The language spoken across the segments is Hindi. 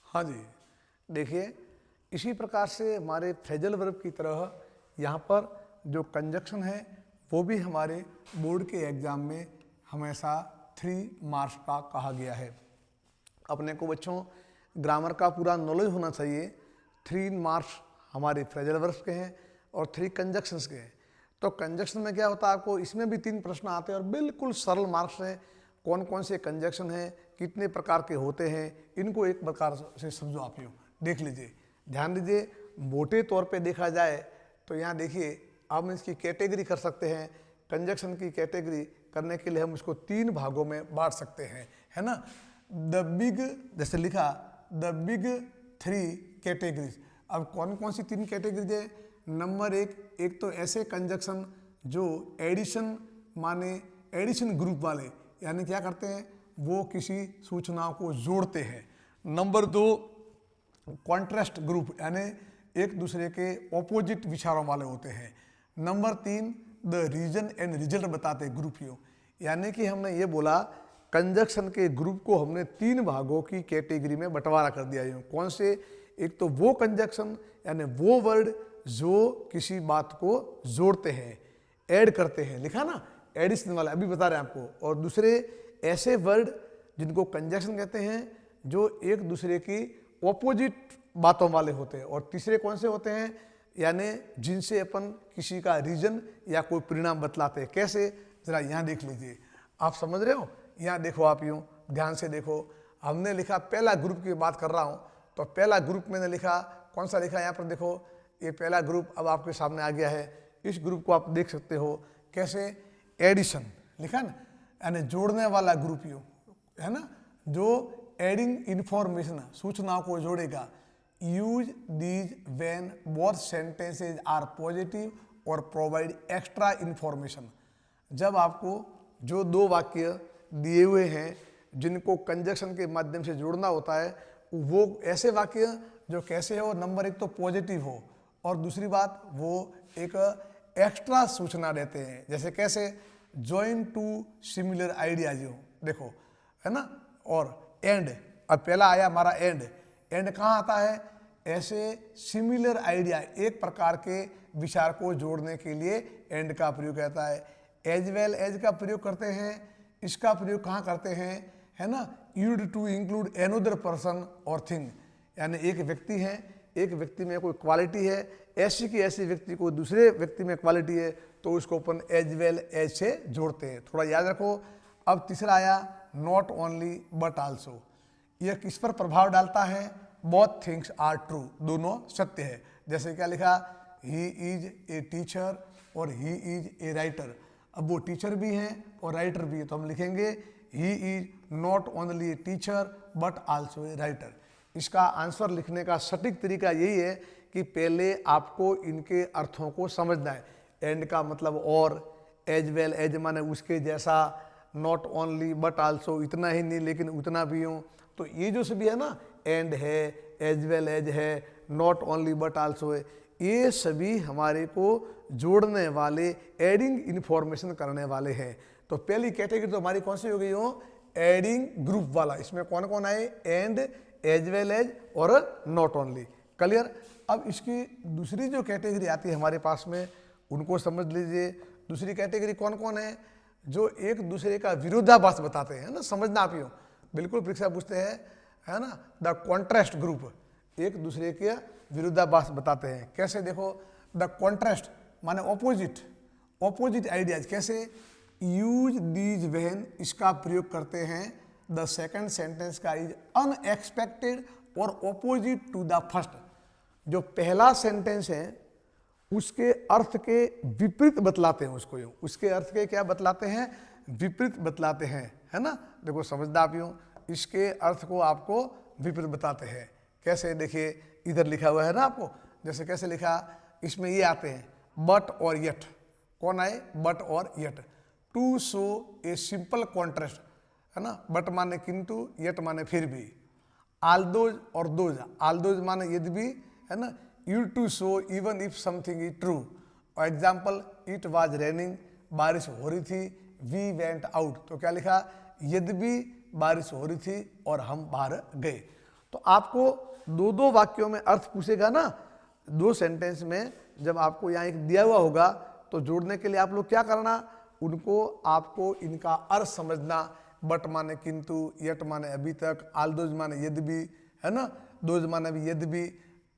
हाँ जी, देखिए इसी प्रकार से हमारे फ्रेजल वर्ब की तरह यहाँ पर जो कंजक्शन है वो भी हमारे बोर्ड के एग्जाम में हमेशा 3 मार्क्स का कहा गया है। अपने को बच्चों ग्रामर का पूरा नॉलेज होना चाहिए। 3 मार्क्स हमारे फ्रेजल वर्ब्स के हैं और 3 कंजक्शंस के हैं। तो कंजक्शन में क्या होता है, आपको इसमें भी 3 प्रश्न आते हैं और बिल्कुल सरल मार्क्स हैं। कौन कौन से कंजक्शन हैं, कितने प्रकार के होते हैं, इनको एक प्रकार से समझो आप यूँ देख लीजिए, ध्यान दीजिए। मोटे तौर पे देखा जाए तो यहाँ देखिए हम इसकी कैटेगरी कर सकते हैं। कंजक्शन की कैटेगरी करने के लिए हम इसको 3 भागों में बांट सकते हैं, है ना। द बिग, जैसे लिखा द बिग 3 कैटेगरीज। अब कौन कौन सी 3 कैटेगरीज है। नंबर 1, एक तो ऐसे कंजक्शन जो एडिशन माने एडिशन ग्रुप वाले, यानी क्या करते हैं वो किसी सूचनाओं को जोड़ते हैं। नंबर 2, कॉन्ट्रास्ट ग्रुप, यानी एक दूसरे के ऑपोजिट विचारों वाले होते हैं। Number 3, the reason and result बताते ग्रुप यो, यानी कि हमने ये बोला कंजक्शन के ग्रुप को हमने 3 भागों की कैटेगरी में बंटवारा कर दिया है। कौन से, एक तो वो कंजक्शन यानी वो वर्ड जो किसी बात को जोड़ते हैं, ऐड करते हैं, लिखा ना एडिशन वाला, अभी बता रहे हैं आपको। और दूसरे ऐसे वर्ड जिनको कंजक्शन कहते हैं जो एक दूसरे की ऑपोजिट बातों वाले होते हैं। और तीसरे कौन से होते हैं, यानी जिनसे अपन किसी का रीजन या कोई परिणाम बतलाते हैं। कैसे, जरा यहाँ देख लीजिए, आप समझ रहे हो। यहाँ देखो, आप यूँ ध्यान से देखो, हमने लिखा पहला ग्रुप की बात कर रहा हूँ, तो पहला ग्रुप मैंने लिखा, कौन सा लिखा यहाँ पर देखो, ये पहला ग्रुप अब आपके सामने आ गया है। इस ग्रुप को आप देख सकते हो कैसे, एडिशन लिखा ना, यानी जोड़ने वाला ग्रुप यूँ, है ना, जो एडिंग इंफॉर्मेशन, सूचनाओं को जोड़ेगा। Use these when both sentences are positive और प्रोवाइड एक्स्ट्रा इंफॉर्मेशन। जब आपको जो 2 वाक्य दिए हुए हैं जिनको कंजक्शन के माध्यम से जोड़ना होता है, वो ऐसे वाक्य जो कैसे हो, नंबर 1 तो पॉजिटिव हो, और दूसरी बात वो एक एक्स्ट्रा सूचना देते हैं। जैसे कैसे, जॉइन टू सिमिलर आइडियाज हो, देखो, है ना। और एंड, अब पहला आया हमारा एंड, एंड कहाँ आता है, ऐसे सिमिलर आइडिया, एक प्रकार के विचार को जोड़ने के लिए एंड का प्रयोग कहता है। एज वेल एज का प्रयोग करते हैं, इसका प्रयोग कहाँ करते हैं, है ना, used to include another person और थिंग, यानी एक व्यक्ति है, एक व्यक्ति में कोई क्वालिटी है, ऐसी की ऐसी व्यक्ति को दूसरे व्यक्ति में क्वालिटी है, तो उसको अपन एज वेल एज से जोड़ते हैं, थोड़ा याद रखो। अब तीसरा आया नॉट ओनली बट आल्सो, यह किस पर प्रभाव डालता है, बोथ थिंग्स आर ट्रू, दोनों सत्य है। जैसे क्या लिखा, ही इज ए टीचर और ही इज ए राइटर। अब वो टीचर भी हैं और राइटर भी है, तो हम लिखेंगे he is not only a teacher but also a writer. इसका आंसर लिखने का सटीक तरीका यही है कि पहले आपको इनके अर्थों को समझना है। एंड का मतलब और, एज वेल एज माने उसके जैसा, नॉट ओनली बट आल्सो इतना ही नहीं लेकिन उतना भी हो। तो ये जो सभी है ना, एंड है, एज वेल एज है, नॉट ओनली बट आल्सो है, ये सभी हमारे को जोड़ने वाले, एडिंग इंफॉर्मेशन करने वाले हैं। तो पहली कैटेगरी तो हमारी कौन सी हो गई हो, एडिंग ग्रुप वाला। इसमें कौन कौन आए, एंड, एज वेल एज और नॉट ओनली, क्लियर। अब इसकी दूसरी जो कैटेगरी आती है हमारे पास में, उनको समझ लीजिए। दूसरी कैटेगरी कौन कौन है, जो एक दूसरे का विरोधाभास बताते हैं ना, समझना आप यूँ, बिल्कुल परीक्षा पूछते हैं, है ना। द कॉन्ट्रास्ट ग्रुप, एक दूसरे के विरोधाभास बताते हैं। कैसे, देखो, द कॉन्ट्रास्ट माने ऑपोजिट, ऑपोजिट आइडियाज। कैसे, यूज दीज व्हेन, इसका प्रयोग करते हैं द सेकंड सेंटेंस का इज अनएक्सपेक्टेड और ऑपोजिट टू द फर्स्ट। जो पहला सेंटेंस है उसके अर्थ के विपरीत बतलाते हैं उसको, यूँ उसके अर्थ के क्या बतलाते हैं, विपरीत बतलाते हैं, है ना। देखो समझदा आप यूँ, इसके अर्थ को आपको विपरीत बताते हैं। कैसे, देखिए इधर लिखा हुआ है ना आपको, जैसे कैसे लिखा, इसमें ये आते हैं बट और यट। कौन आए, बट और yet. To show a simple contrast, है ना, बट माने किंतु, यट माने फिर भी। आल्दोज और दोज, आल्दोज माने यदि भी, है ना। Use to show even if something is true. और एग्जाम्पल, इट वाज रेनिंग, बारिश हो रही थी, वी वेंट आउट। तो क्या लिखा, यदि भी बारिश हो रही थी और हम बाहर गए। तो आपको दो दो वाक्यों में अर्थ पूछेगा ना, दो सेंटेंस में जब आपको यहाँ एक दिया हुआ होगा तो जोड़ने के लिए आप लोग क्या करना, उनको आपको इनका अर्थ समझना। बट माने किंतु, यट माने अभी तक, आल्दोज माने यद्यपि, है ना, दोज माने भी यद्यपि,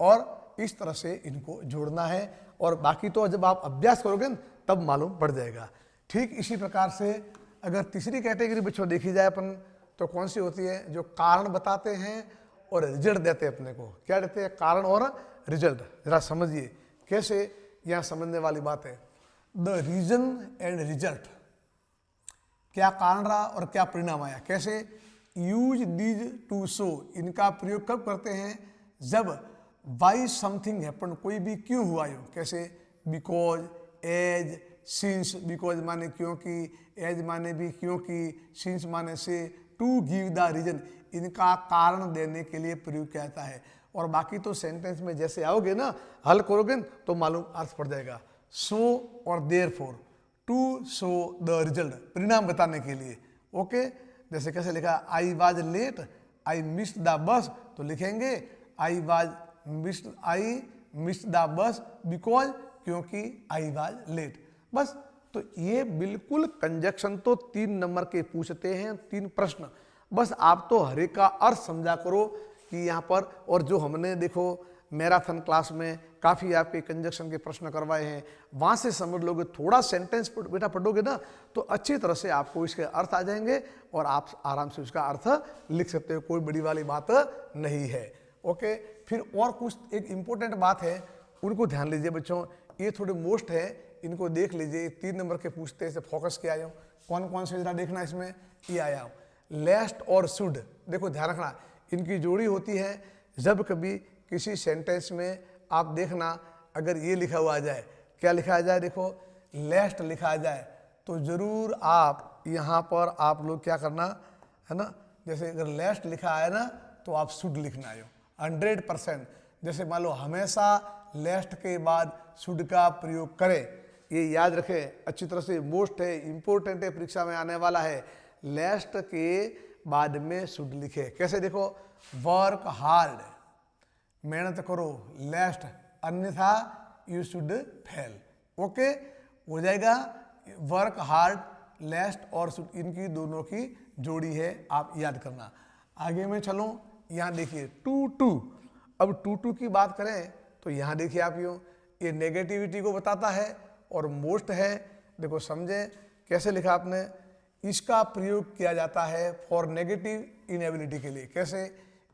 और इस तरह से इनको जोड़ना है। और बाकी तो जब आप अभ्यास करोगे न तब मालूम पड़ जाएगा। ठीक इसी प्रकार से अगर तीसरी कैटेगरी बच्चों देखी जाए अपन तो कौन सी होती है, जो कारण बताते हैं और रिजल्ट देते हैं अपने को। क्या देते हैं, कारण और रिजल्ट। जरा समझिए कैसे, यहाँ समझने वाली बात है। द रीजन एंड रिजल्ट, क्या कारण रहा और क्या परिणाम आया। कैसे, यूज दीज टू शो, इनका प्रयोग कब करते हैं, जब वाई समथिंग हैपन, कोई भी क्यों हुआ हो। कैसे, बिकॉज, एज, सिंस, बिकॉज माने क्योंकि, एज माने भी क्योंकि, सिंस माने से, टू गिव द रीजन, इनका कारण देने के लिए प्रयोग किया जाता है। और बाकी तो सेंटेंस में जैसे आओगे ना, हल करोगे तो मालूम अर्थ पड़ जाएगा। सो और therefore, to show the result, परिणाम बताने के लिए। ओके, जैसे कैसे लिखा, I was late, I missed the bus, तो लिखेंगे I missed the bus because, क्योंकि आई वाज लेट। बस, तो ये बिल्कुल कंजक्शन तो 3 नंबर के पूछते हैं, 3 प्रश्न। बस आप तो हर एक का अर्थ समझा करो कि यहाँ पर, और जो हमने देखो मैराथन क्लास में काफ़ी आपके कंजक्शन के प्रश्न करवाए हैं, वहाँ से समझ लोगे। थोड़ा सेंटेंस बेटा पढ़ोगे ना तो अच्छी तरह से आपको इसके अर्थ आ जाएंगे और आप आराम से उसका अर्थ लिख सकते हो, कोई बड़ी वाली बात नहीं है। ओके, फिर और कुछ एक इम्पोर्टेंट बात है, उनको ध्यान लीजिए बच्चों, ये थोड़े मोस्ट है, इनको देख लीजिए। 3 नंबर के पूछते हैं, फोकस किया जाओ। कौन कौन से जरा देखना, इसमें ये आया लेस्ट और शुड। देखो ध्यान रखना, इनकी जोड़ी होती है। जब कभी किसी सेंटेंस में आप देखना, अगर ये लिखा हुआ आ जाए, क्या लिखा आ जाए, देखो लेस्ट लिखा आ जाए, तो जरूर आप यहाँ पर आप लोग क्या करना है ना, जैसे अगर लेस्ट लिखा है ना तो आप शुड लिखना है 100%। जैसे मान लो हमेशा लेस्ट के बाद शुड का प्रयोग करें, ये याद रखें अच्छी तरह से, मोस्ट है, इंपॉर्टेंट है, परीक्षा में आने वाला है। लेस्ट के बाद में शुड लिखे। कैसे, देखो वर्क हार्ड, मेहनत करो, लेस्ट, अन्यथा यू शुड फेल। ओके, हो जाएगा। वर्क हार्ड, लेस्ट और शुड, इनकी दोनों की जोड़ी है, आप याद करना। आगे में चलो, यहाँ देखिए टू टू। अब टू टू की बात करें तो यहाँ देखिए आप यूँ, ये नेगेटिविटी को बताता है और मोस्ट है। देखो समझे कैसे लिखा आपने, इसका प्रयोग किया जाता है फॉर नेगेटिव इनएबिलिटी के लिए। कैसे,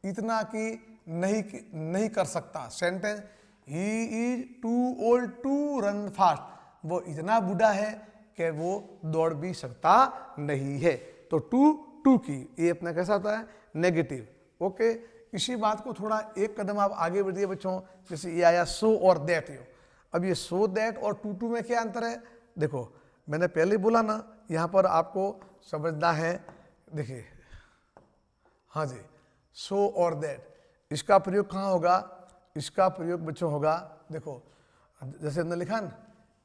इतना कि नहीं कर सकता। Sentence, he is too old to run fast, वो इतना बूढ़ा है कि वो दौड़ भी सकता नहीं है। तो टू टू की ये अपना कैसा होता है, नेगेटिव। ओके, इसी बात को थोड़ा एक कदम आप आगे बढ़िए बच्चों। जैसे ये आया सो और दैट। अब ये सो दैट और टू टू में क्या अंतर है, देखो मैंने पहले बोला ना, यहाँ पर आपको समझना है। देखिए हाँ जी, सो और दैट, इसका प्रयोग कहाँ होगा, इसका प्रयोग बच्चों होगा, देखो जैसे हमने लिखा ना,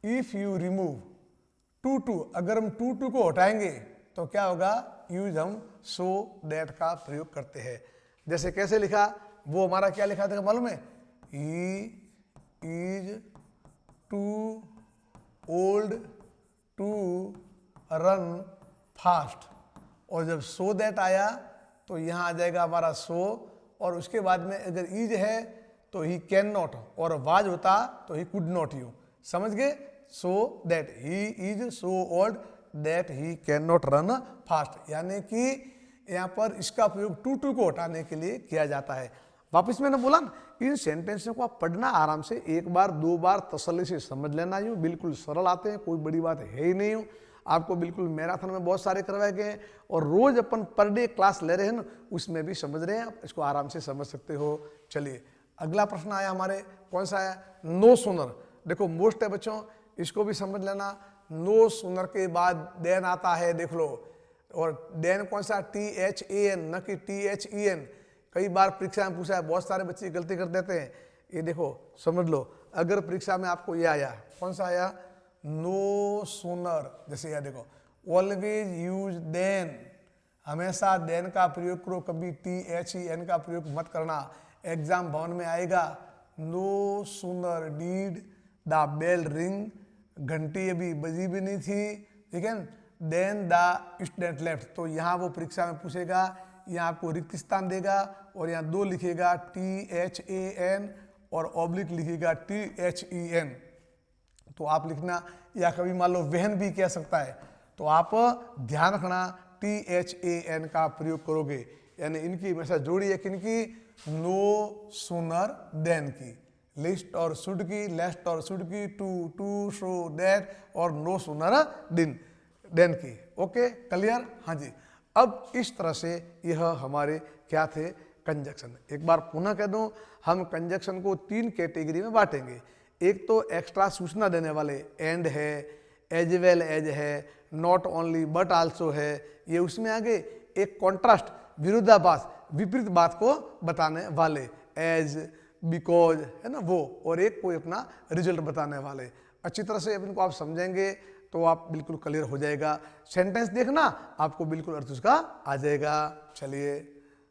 if you remove too too, अगर हम टू टू को हटाएंगे तो क्या होगा, यूज हम सो दैट का प्रयोग करते हैं। जैसे कैसे लिखा, वो हमारा क्या लिखा था मालूम है, he is too old to run fast, और जब सो दैट आया तो यहाँ आ जाएगा हमारा सो, और उसके बाद में अगर इज है तो ही कैन नॉट, और वाज होता तो ही कुड नॉट। यू समझ गए, so that he is so old that he can not run fast, यानी कि यहाँ पर इसका प्रयोग टू टू को हटाने के लिए किया जाता है। वापस मैंने बोला ना, इन सेंटेंसों को आप पढ़ना आराम से, एक बार दो बार तसल्ली से समझ लेना। यूँ बिल्कुल सरल आते हैं, कोई बड़ी बात है ही नहीं। आपको बिल्कुल मैराथन में बहुत सारे करवाए गए हैं, और रोज अपन पर डे क्लास ले रहे हैं ना, उसमें भी समझ रहे हैं आप, इसको आराम से समझ सकते हो। चलिए अगला प्रश्न आया हमारे, कौन सा आया, नो सूनर। देखो मोस्ट है बच्चों, इसको भी समझ लेना। नो सूनर के बाद देन आता है, देख लो, और देन कौन सा, THAN, न कि THEN। कई बार परीक्षा में पूछा है, बहुत सारे बच्चे गलती कर देते हैं। ये देखो समझ लो, अगर परीक्षा में आपको ये आया, कौन सा आया, नो सूनर, जैसे यह देखो, ऑलवेज यूज देन, हमेशा देन का प्रयोग करो, कभी THEN का प्रयोग मत करना। एग्जाम भवन में आएगा, no sooner did the bell ring, घंटी अभी बजी भी नहीं थी, ठीक है, देन द स्टूडेंट लेफ्ट। तो यहाँ वो परीक्षा में पूछेगा, यहाँ आपको रिक्त स्थान देगा और यहाँ 2 लिखेगा THAN और ऑब्लिक लिखेगा THEN। तो आप लिखना, या कभी मान लो वहन भी कह सकता है, तो आप ध्यान रखना THAN का प्रयोग करोगे। यानी इनकी हमेशा जोड़ी है किनकी, नो सूनर देन की, लिस्ट और शुड की, लेस्ट और शुड की, टू शो दैट और नो सूनर देन की। Okay, clear? हाँ जी। अब इस तरह से यह हमारे क्या थे, कंजक्शन। एक बार पुनः कह दूं, हम कंजक्शन को 3 कैटेगरी में बांटेंगे। एक तो एक्स्ट्रा सूचना देने वाले, एंड है, एज वेल एज है, नॉट ओनली बट आल्सो है, ये उसमें आगे। एक कॉन्ट्रास्ट, विरोधाभास, विपरीत बात को बताने वाले, एज, बिकॉज, है ना वो, और एक कोई अपना रिजल्ट बताने वाले। अच्छी तरह से इनको आप समझेंगे तो आप बिल्कुल क्लियर हो जाएगा। सेंटेंस देखना, आपको बिल्कुल अर्थ उसका आ जाएगा। चलिए